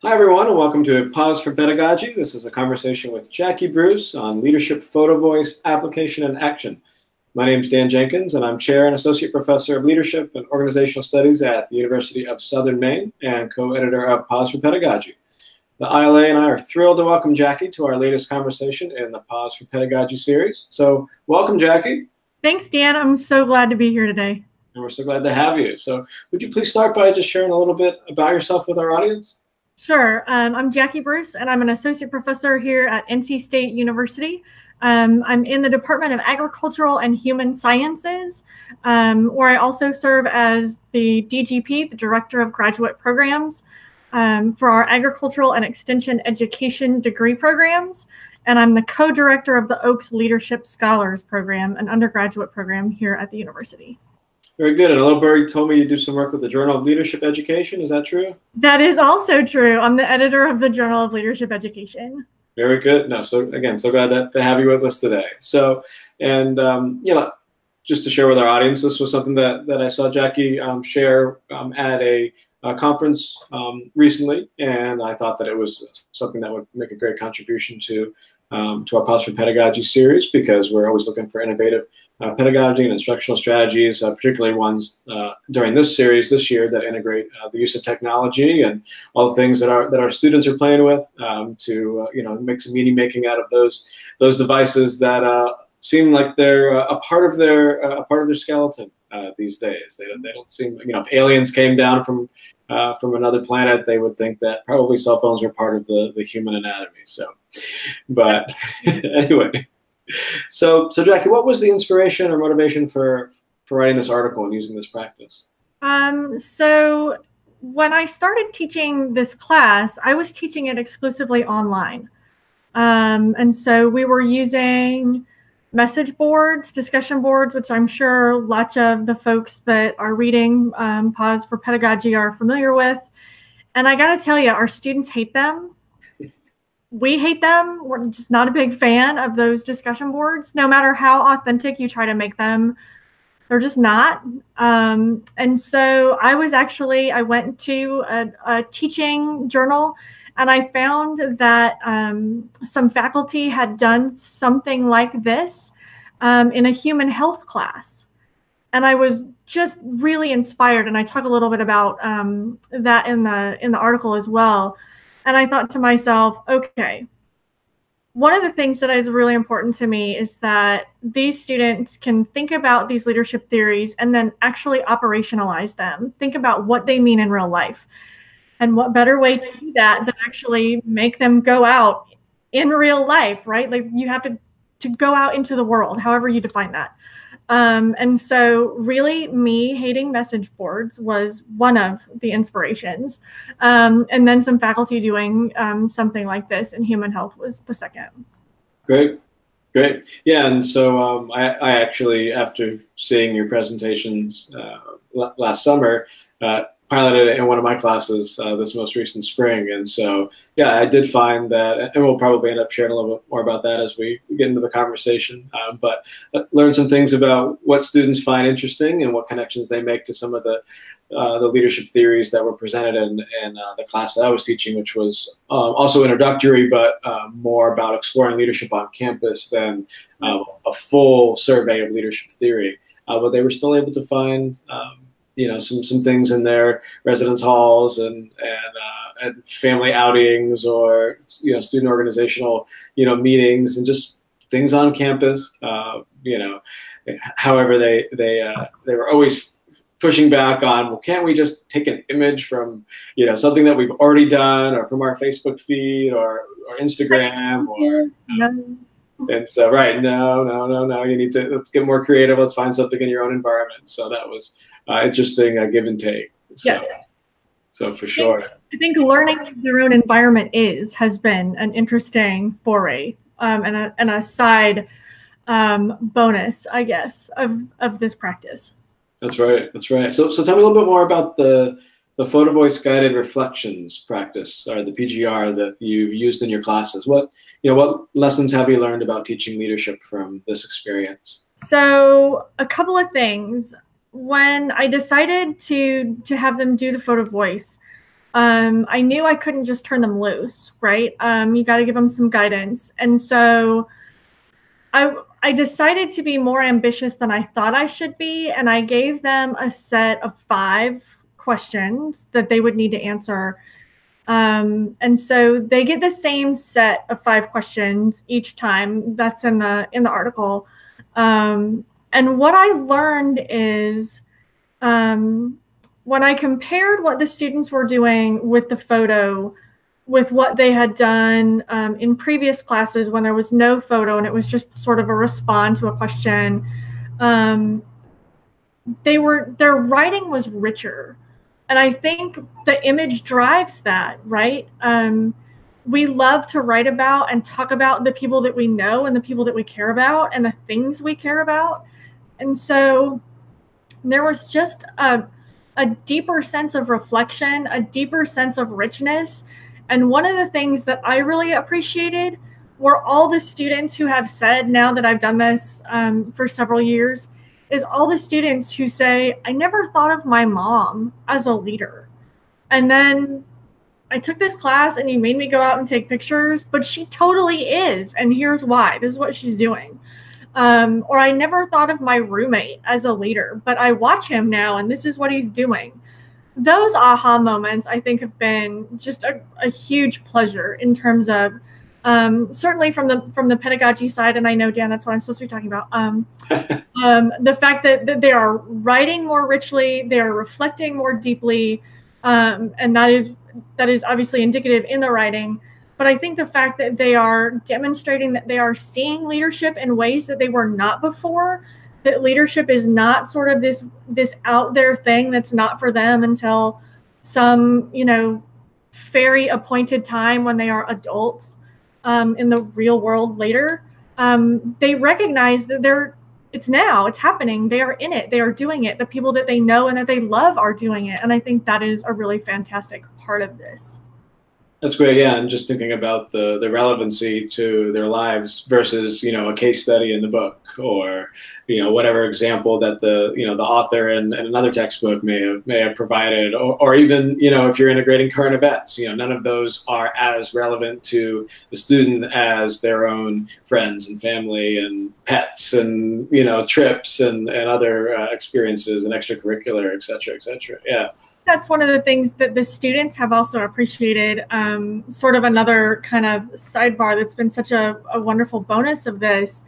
Hi, everyone, and welcome to Pause for Pedagogy. This is a conversation with Jackie Bruce on leadership, photo voice, application, and action. My name is Dan Jenkins, and I'm Chair and Associate Professor of Leadership and Organizational Studies at the University of Southern Maine and co-editor of Pause for Pedagogy. The ILA and I are thrilled to welcome Jackie to our latest conversation in the Pause for Pedagogy series. So welcome, Jackie. Thanks, Dan. I'm so glad to be here today. And we're so glad to have you. So would you please start by just sharing a little bit about yourself with our audience? Sure. I'm Jackie Bruce, and I'm an associate professor here at NC State University. I'm in the Department of Agricultural and Human Sciences, where I also serve as the DGP, the Director of Graduate Programs, for our Agricultural and Extension Education degree programs. And I'm the co-director of the Oaks Leadership Scholars Program, an undergraduate program here at the university. Very good. And a little birdie told me you do some work with the Journal of Leadership Education. Is that true? That is also true. I'm the editor of the Journal of Leadership Education. Very good. No, so again, so glad to have you with us today. So, and just to share with our audience, this was something that I saw Jackie share at a conference recently, and I thought that it was something that would make a great contribution to our Pause for Pedagogy series, because we're always looking for innovative pedagogy and instructional strategies, particularly ones during this series this year that integrate the use of technology and all the things that our students are playing with to make some meaning making out of those devices that seem like they're a part of their skeleton these days. They don't seem, if aliens came down from another planet, they would think that probably cell phones were part of the human anatomy. So, but anyway. So Jackie, what was the inspiration or motivation for writing this article and using this practice? So when I started teaching this class, I was teaching it exclusively online. And so we were using message boards, discussion boards, which I'm sure lots of the folks that are reading Pause for Pedagogy are familiar with. And I got to tell you, our students hate them. We hate them. We're just not a big fan of those discussion boards. No matter how authentic you try to make them, they're just not. And so I went to a teaching journal, and I found that some faculty had done something like this in a human health class. And I was just really inspired. And I talk a little bit about that in the article as well. And I thought to myself, okay, one of the things that is really important to me is that these students can think about these leadership theories and then actually operationalize them, think about what they mean in real life. And what better way to do that than actually make them go out in real life, right? Like you have to go out into the world, however you define that. And so really me hating message boards was one of the inspirations. And then some faculty doing something like this in human health was the second. Great. Yeah, and so I actually, after seeing your presentations last summer, piloted it in one of my classes this most recent spring. And so, yeah, I did find that, and we'll probably end up sharing a little bit more about that as we get into the conversation, but learn some things about what students find interesting and what connections they make to some of the leadership theories that were presented in the class that I was teaching, which was also introductory, but more about exploring leadership on campus than a full survey of leadership theory. But they were still able to find some things in their residence halls and family outings, or student organizational meetings, and just things on campus. However, they were always pushing back on, well, can't we just take an image from something that we've already done, or from our Facebook feed or Instagram, or and so no, you need to, let's get more creative, let's find something in your own environment. So that was interesting, give and take. So for sure. I think learning what their own environment has been an interesting foray and a side bonus, I guess, of this practice. That's right. So tell me a little bit more about the PhotoVoice guided reflections practice, or the PGR, that you used in your classes. What lessons have you learned about teaching leadership from this experience? So a couple of things. When I decided to have them do the PhotoVoice, I knew I couldn't just turn them loose, right? You got to give them some guidance. And so I decided to be more ambitious than I thought I should be. And I gave them a set of 5 questions that they would need to answer. And so they get the same set of 5 questions each time. That's in the article. And what I learned is, when I compared what the students were doing with the photo with what they had done in previous classes when there was no photo and it was just sort of a respond to a question, their writing was richer. And I think the image drives that, right? We love to write about and talk about the people that we know and the people that we care about and the things we care about. And so there was just a deeper sense of reflection, a deeper sense of richness. And one of the things that I really appreciated were all the students who have said, now that I've done this for several years, is all the students who say, I never thought of my mom as a leader. And then I took this class and you made me go out and take pictures, but she totally is. And here's why. This is what she's doing. Or I never thought of my roommate as a leader, but I watch him now and this is what he's doing. Those aha moments, I think, have been just a huge pleasure in terms of certainly from the pedagogy side. And I know, Dan, that's what I'm supposed to be talking about. The fact that they are writing more richly, they are reflecting more deeply, and that is obviously indicative in the writing. But I think the fact that they are demonstrating that they are seeing leadership in ways that they were not before, that leadership is not sort of this out there thing that's not for them until some, fairy appointed time when they are adults in the real world later. They recognize that it's happening. They are in it. They are doing it. The people that they know and that they love are doing it. And I think that is a really fantastic part of this. That's great, yeah, and just thinking about the relevancy to their lives versus, a case study in the book or, whatever example that the author in another textbook may have provided, or even, if you're integrating current events, none of those are as relevant to the student as their own friends and family and pets and, trips and other experiences and extracurricular, et cetera, yeah. That's one of the things that the students have also appreciated. Sort of another kind of sidebar that's been such a wonderful bonus of this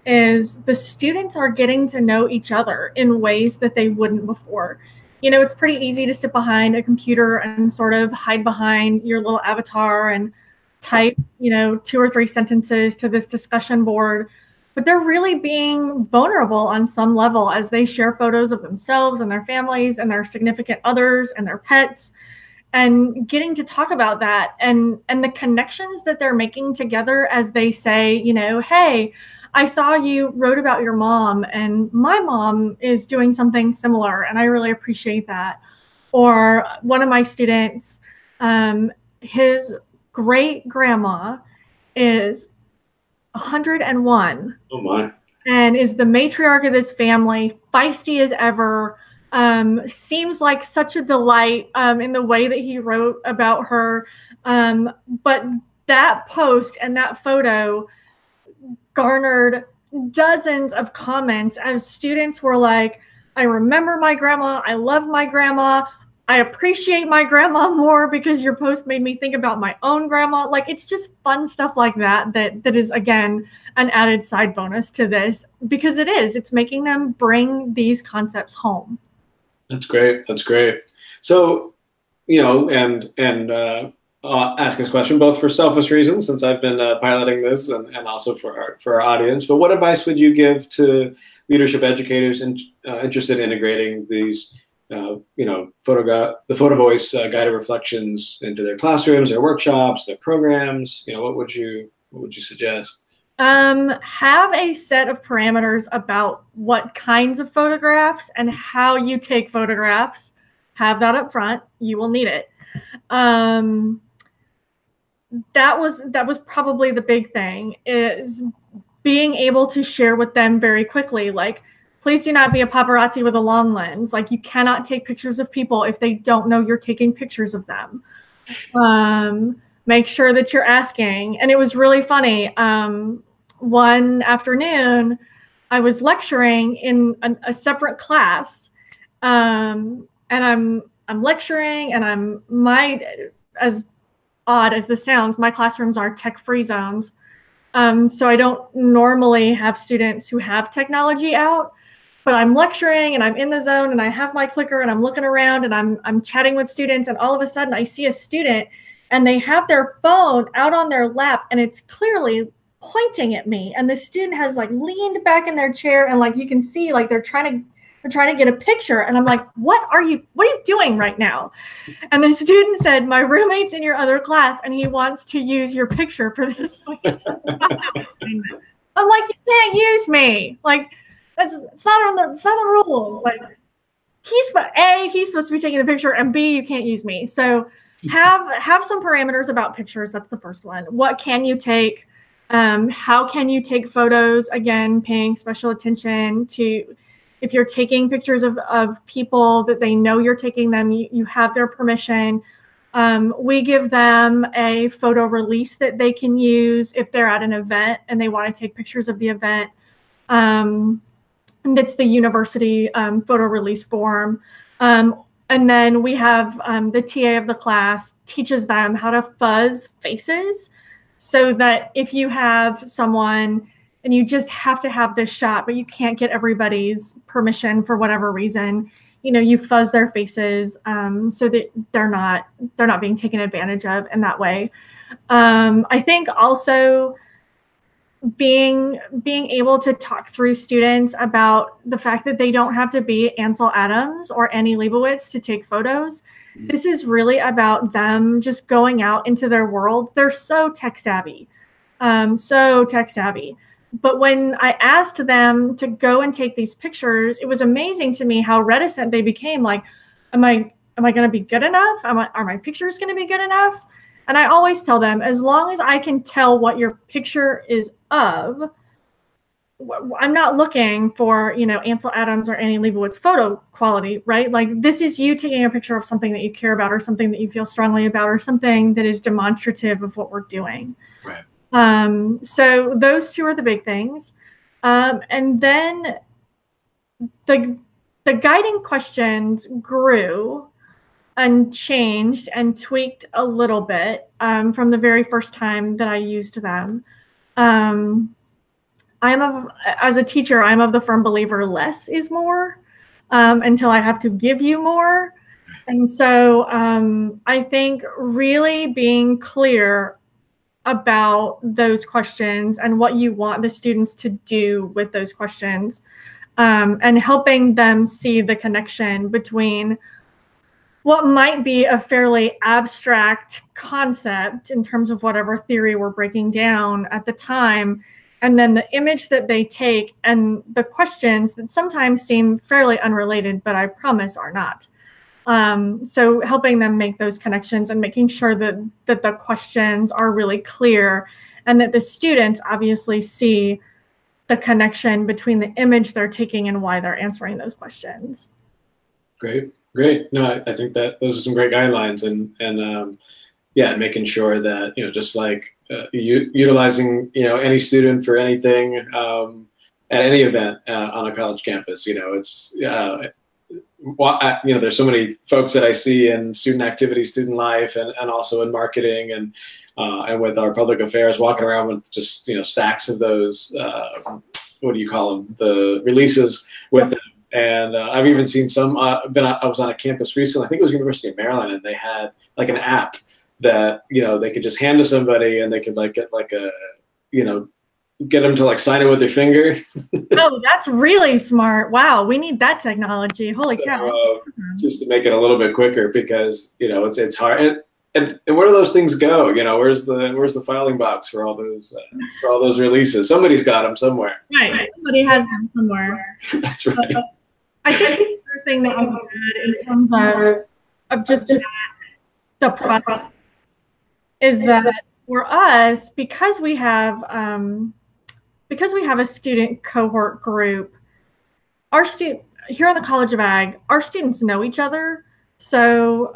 is the students are getting to know each other in ways that they wouldn't before. It's pretty easy to sit behind a computer and sort of hide behind your little avatar and type, 2 or 3 sentences to this discussion board. But they're really being vulnerable on some level as they share photos of themselves and their families and their significant others and their pets, and getting to talk about that and the connections that they're making together as they say, hey, I saw you wrote about your mom and my mom is doing something similar and I really appreciate that. Or one of my students, his great grandma is 101. Oh my. And is the matriarch of this family, feisty as ever, seems like such a delight in the way that he wrote about her. But that post and that photo garnered dozens of comments as students were like, I remember my grandma, I love my grandma, I appreciate my grandma more because your post made me think about my own grandma. Like, it's just fun stuff like that is, again, an added side bonus to this, because it's making them bring these concepts home. That's great. So, I'll ask this question both for selfish reasons, since I've been piloting this, and also for our audience. But what advice would you give to leadership educators interested in integrating these the PhotoVoice guided reflections into their classrooms, their workshops, their programs? What would you suggest? Have a set of parameters about what kinds of photographs and how you take photographs. Have that up front. You will need it. That was probably the big thing, is being able to share with them very quickly, like, Please do not be a paparazzi with a long lens. Like, you cannot take pictures of people if they don't know you're taking pictures of them. Make sure that you're asking. And it was really funny. One afternoon, I was lecturing in a separate class, and I'm lecturing, and as odd as this sounds, my classrooms are tech-free zones. So I don't normally have students who have technology out, but I'm lecturing and I'm in the zone and I have my clicker and I'm looking around and I'm chatting with students, and all of a sudden I see a student and they have their phone out on their lap and it's clearly pointing at me, and the student has like leaned back in their chair and like you can see like they're trying to get a picture, and I'm like, what are you doing right now? And the student said, my roommate's in your other class and he wants to use your picture for this. I'm like, you can't use me. Like, it's not the rules. Like, he's supposed to be taking the picture, and B, you can't use me. So have some parameters about pictures. That's the first one. What can you take? How can you take photos? Again, paying special attention to, if you're taking pictures of people that they know you're taking them, you have their permission. We give them a photo release that they can use if they're at an event and they want to take pictures of the event. That's the university photo release form. And then we have the TA of the class teaches them how to fuzz faces, so that if you have someone and you just have to have this shot, but you can't get everybody's permission for whatever reason, you fuzz their faces so that they're not being taken advantage of in that way. I think also being able to talk through students about the fact that they don't have to be Ansel Adams or Annie Leibovitz to take photos. This is really about them just going out into their world. They're so tech savvy. But when I asked them to go and take these pictures, it was amazing to me how reticent they became. Like, am I going to be good enough? Are my pictures going to be good enough? And I always tell them, as long as I can tell what your picture is of, I'm not looking for, Ansel Adams or Annie Leibovitz photo quality, right? Like, this is you taking a picture of something that you care about or something that you feel strongly about or something that is demonstrative of what we're doing. Right. So those two are the big things. And then the guiding questions grew and changed and tweaked a little bit from the very first time that I used them. As a teacher, I'm of the firm believer less is more until I have to give you more. And so I think really being clear about those questions and what you want the students to do with those questions, and helping them see the connection between what might be a fairly abstract concept in terms of whatever theory we're breaking down at the time, and then the image that they take and the questions that sometimes seem fairly unrelated, but I promise are not. So helping them make those connections and making sure that the questions are really clear, and that the students obviously see the connection between the image they're taking and why they're answering those questions. Great. No, I think that those are some great guidelines, and yeah, making sure that, just like utilizing, any student for anything at any event on a college campus, it's, there's so many folks that I see in student activity, student life, and also in marketing and with our public affairs, walking around with just, stacks of those, what do you call them? The releases with them. And I've even seen some, I was on a campus recently, I think it was University of Maryland, and they had like an app that, they could just hand to somebody and they could like get like a, get them to like sign it with their finger. Oh, that's really smart. Wow. We need that technology. Holy cow. Just to make it a little bit quicker, because, it's hard. And where do those things go? Where's the filing box for all those releases? Somebody's got them somewhere. Right. Somebody has them somewhere. That's right. I think the other thing that I would add in terms of just the product is that for us, because we have a student cohort group, our student here on the College of Ag, our students know each other. So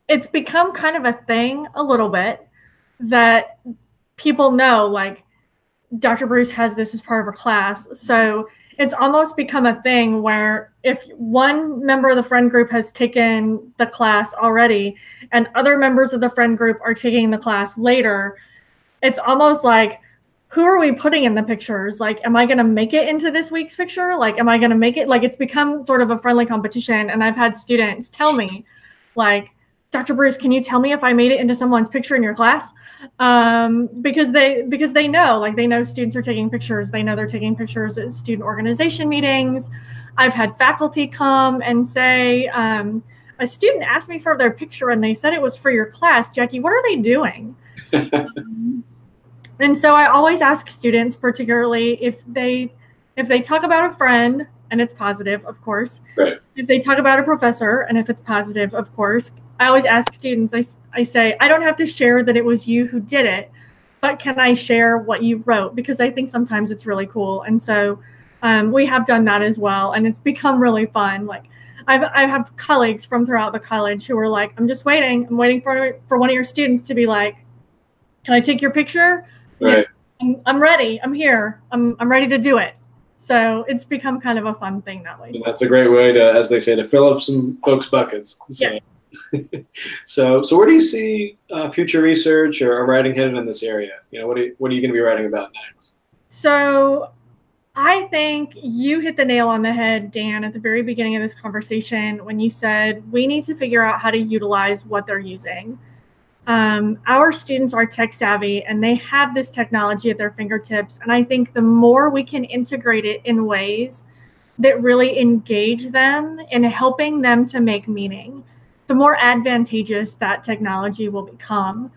it's become kind of a thing a little bit that people know, like, Dr. Bruce has this as part of her class. So it's almost become a thing where if one member of the friend group has taken the class already and other members of the friend group are taking the class later, it's almost like, who are we putting in the pictures? Like, am I going to make it into this week's picture? Like, am I going to make it? Like, it's become sort of a friendly competition. And I've had students tell me, like, Dr. Bruce, can you tell me if I made it into someone's picture in your class? Because they know, like, they know students are taking pictures. They know they're taking pictures at student organization meetings. I've had faculty come and say, a student asked me for their picture and they said it was for your class. Jackie, what are they doing? And so I always ask students, particularly if they talk about a friend and it's positive, of course. Right. If they talk about a professor and if it's positive, of course. I always ask students, I say, I don't have to share that it was you who did it, but can I share what you wrote? Because I think sometimes it's really cool. And so we have done that as well. And it's become really fun. Like, I have colleagues from throughout the college who are like, I'm waiting for one of your students to be like, can I take your picture? Right. I'm ready. I'm here. I'm ready to do it. So it's become kind of a fun thing that way. And that's a great way to, as they say, to fill up some folks' buckets. So, yeah. so where do you see future research or writing headed in this area? You know, what are you going to be writing about next? So I think you hit the nail on the head, Dan, at the very beginning of this conversation when you said we need to figure out how to utilize what they're using. Our students are tech savvy and they have this technology at their fingertips. And I think the more we can integrate it in ways that really engage them in helping them to make meaning, the more advantageous that technology will become.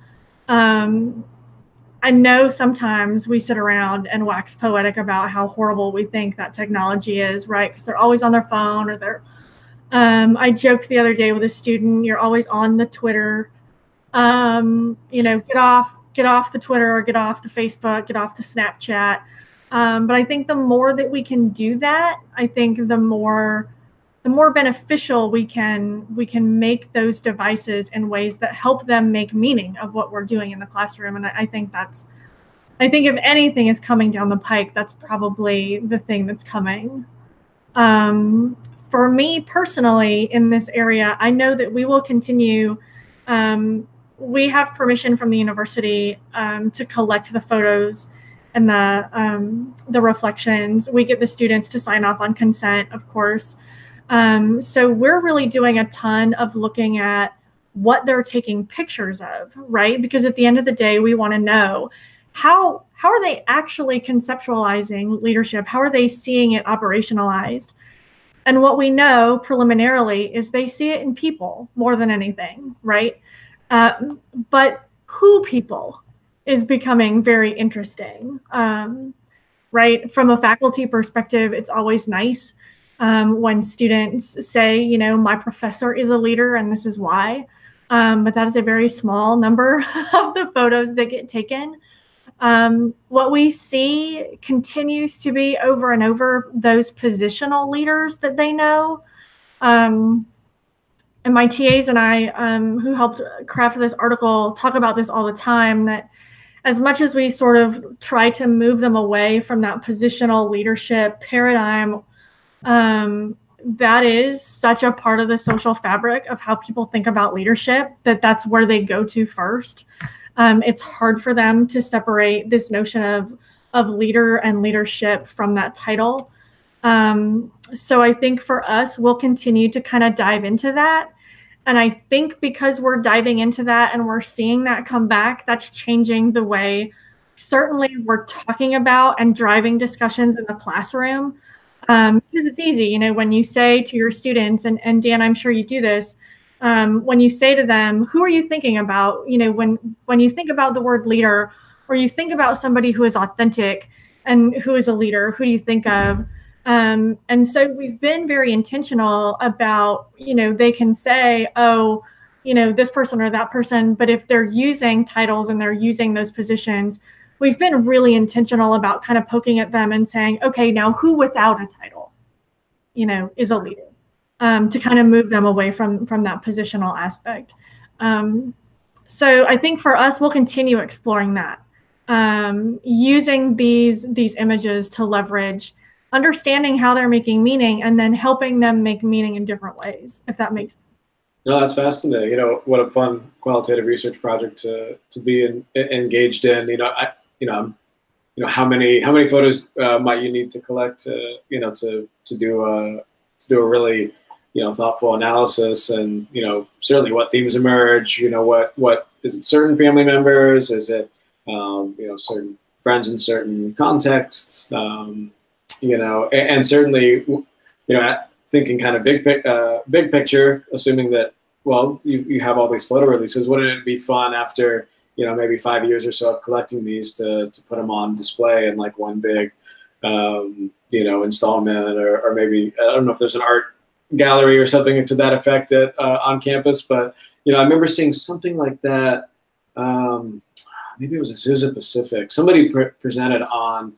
I know sometimes we sit around and wax poetic about how horrible we think that technology is, right? Because they're always on their phone or they're, I joked the other day with a student, you're always on the Twitter. You know, get off the Twitter or get off the Facebook, get off the Snapchat. But I think the more that we can do that, I think the more beneficial we can make those devices in ways that help them make meaning of what we're doing in the classroom. And I think if anything is coming down the pike, that's probably the thing that's coming. For me personally in this area, I know that we will continue. We have permission from the university to collect the photos and the reflections. We get the students to sign off on consent, of course. So we're really doing a ton of looking at what they're taking pictures of, right? Because at the end of the day, we want to know how are they actually conceptualizing leadership? How are they seeing it operationalized? And what we know preliminarily is they see it in people more than anything, right? But who people is becoming very interesting, right? From a faculty perspective, it's always nice when students say, you know, my professor is a leader and this is why. But that is a very small number of the photos that get taken. What we see continues to be over and over those positional leaders that they know. And my TAs and I, who helped craft this article, talk about this all the time, that as much as we sort of try to move them away from that positional leadership paradigm, that is such a part of the social fabric of how people think about leadership, that's where they go to first. It's hard for them to separate this notion of leader and leadership from that title. So I think for us, we'll continue to kind of dive into that. And I think because we're diving into that and we're seeing that come back, that's changing the way certainly we're talking about and driving discussions in the classroom. Because it's easy, you know, when you say to your students, and Dan, I'm sure you do this, when you say to them, who are you thinking about? You know, when you think about the word leader, or you think about somebody who is authentic and who is a leader, who do you think of? And so we've been very intentional about, you know, they can say, oh, you know, this person or that person, but if they're using titles and they're using those positions, we've been really intentional about kind of poking at them and saying, okay, now who without a title, you know, is a leader, to kind of move them away from that positional aspect. So I think for us, we'll continue exploring that, using these images to leverage understanding how they're making meaning and then helping them make meaning in different ways, if that makes sense. No, that's fascinating. You know, what a fun qualitative research project to be engaged in. How many photos might you need to collect to do a really thoughtful analysis, and certainly what themes emerge. What is it? Certain family members? Is it certain friends in certain contexts? And certainly thinking kind of big picture, assuming that, well, you have all these photo releases, wouldn't it be fun after, maybe 5 years or so of collecting these to put them on display in like one big, installment, or maybe, I don't know if there's an art gallery or something to that effect on campus, but, I remember seeing something like that. Maybe it was Azusa Pacific. Somebody presented on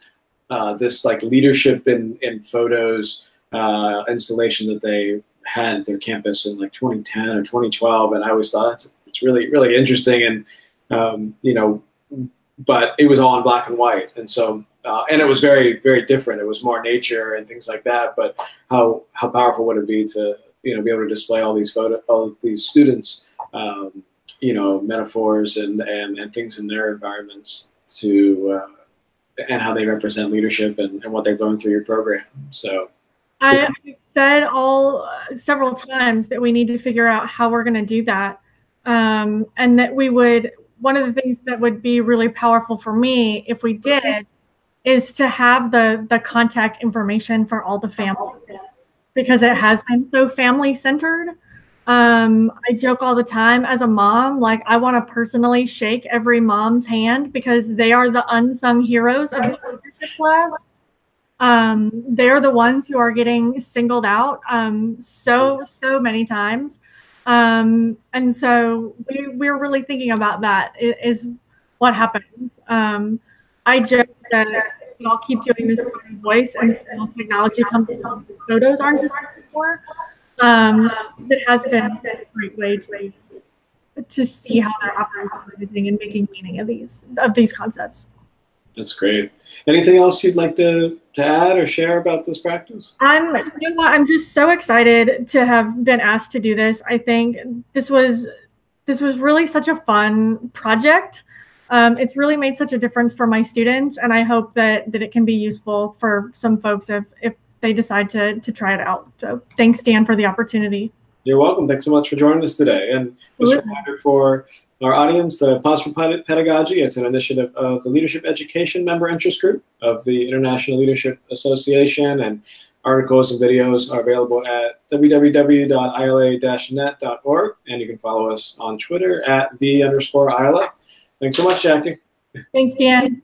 this like leadership in photos installation that they had at their campus in like 2010 or 2012, and I always thought it's really, really interesting, and but it was all in black and white, and so and it was very, very different. It was more nature and things like that. But how powerful would it be to be able to display all these students metaphors and things in their environments and how they represent leadership and what they're going through your program. So I've said several times that we need to figure out how we're going to do that. And that one of the things that would be really powerful for me if we did is to have the contact information for all the families, because it has been so family centered. I joke all the time as a mom, like I want to personally shake every mom's hand because they are the unsung heroes of this leadership class. They're the ones who are getting singled out so many times. And so we're really thinking about that is what happens. I joke that I'll keep doing this voice until technology comes along. Photos aren't just before. It has been a great way to see how they're operating and making meaning of these concepts. That's great. Anything else you'd like to add or share about this practice? I'm just so excited to have been asked to do this. I think this was really such a fun project. It's really made such a difference for my students, and I hope that it can be useful for some folks if they decide to try it out. So thanks, Dan, for the opportunity. You're welcome. Thanks so much for joining us today. And just a reminder for our audience, the Pause for Pedagogy is an initiative of the Leadership Education Member Interest Group of the International Leadership Association, and articles and videos are available at www.ila-net.org, and you can follow us on Twitter at @the_ILA. Thanks so much, Jackie. Thanks, Dan.